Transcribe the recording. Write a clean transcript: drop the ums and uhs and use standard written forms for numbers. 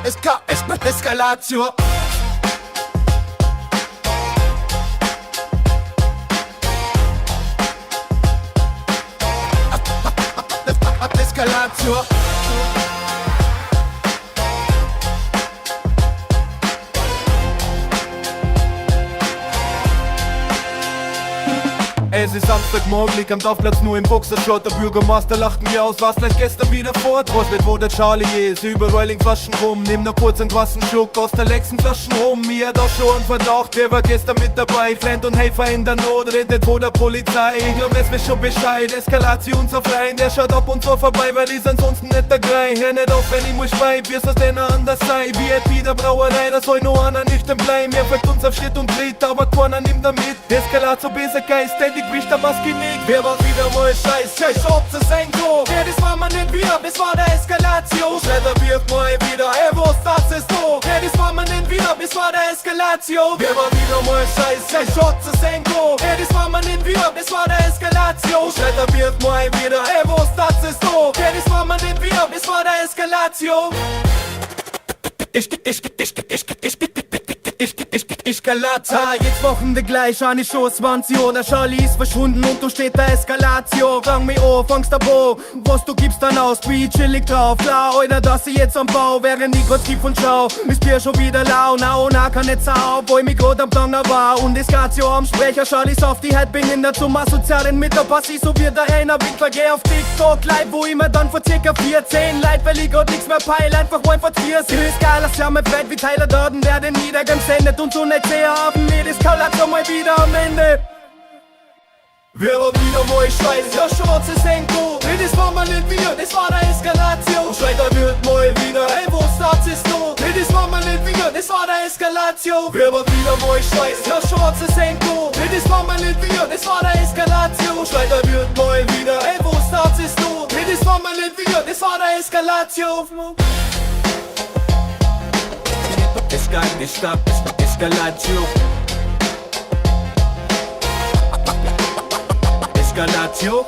Escalatio. Escalatio. Es ist Samstagmorgen, liegt am Dorfplatz nur im Boxershort. Der Bürgermeister lacht mir aus, was gleich gestern wieder fort. Was nicht, wo der Charlie ist, überall liegen Flaschen rum. Nimm noch kurz einen krassen Schluck aus der letzten Flaschen rum. Mir hat auch schon einen Verdacht, wer war gestern mit dabei? Flint und Helfer in der Not, redet vor der Polizei. Ich glaub, es wird schon Bescheid, Eskalation unser Freund. Der schaut ab und zu vorbei, weil ich ansonsten nicht der Grei. Hör nicht auf, wenn ich muss schreien, wie es das denn anders sei. VIP der Brauerei, da soll nur einer nüchtern bleiben. Er folgt uns auf Schritt und Tritt, aber keiner nimmt da mit. Eskalation besser Geist, ständig wischt der Maske nicht. Wer war wieder mal Scheiß, ja, ich hab zu sein Klo. Ja, das war man nicht wir, das war der Eskalation. Schredder wirft mal wieder, was das ist so. Ja, das war man nicht wir, das war der Eskalation. Wer war wieder mal Scheiß, ja, ich hab zu sein Klo. Ja, das war man nicht wir, das war der Eskalation. Schredder wirft mal wieder, was das ist so. Ja, das war man nicht wir, das war der Eskalation. Eskalata, jetzt Wochenende gleich an die Schussmansion. Der Charlie ist verschwunden und du steht der Eskalatio. Fang mich an, fangst da Bo, was du gibst dann aus, wie chillig drauf. Klar, Alter, dass ich jetzt am Bau, während ich kurz tief und schau, ist Bier schon wieder lau, na kann nicht sau, wo ich mich grad am Planer war. Und Eskatio am Sprecher, Charlie auf die Head, bin in der zum asozialen mit der Passi, so wie der einer Winkler, geh auf TikTok live, wo ich mir dann vor circa 14 Leid, weil ich grad nix mehr peil, einfach mal vertierst. Ist geil, dass ja mit Welt wie Tyler Durden werden niedergern sendet und so nicht sehr haben, mir das Kalaktor mal wieder am Ende. Wer war wieder mal Scheiß, ja schwarze Senko. Nee, das war mal nicht wir, das war der Eskalation. Schreiter wird mal wieder, ey, wo das ist noch? Nee, das war mal nicht wir, das war der Eskalation. Wer war wieder mal Scheiß, ja schwarze Senko. Nee, das war mal nicht wir, das war der Eskalation. Schreiter wird mal wieder, ey, wo das ist noch? Nee, das war mal nicht wir, das war der Eskalation. Escalatio. Escalatio.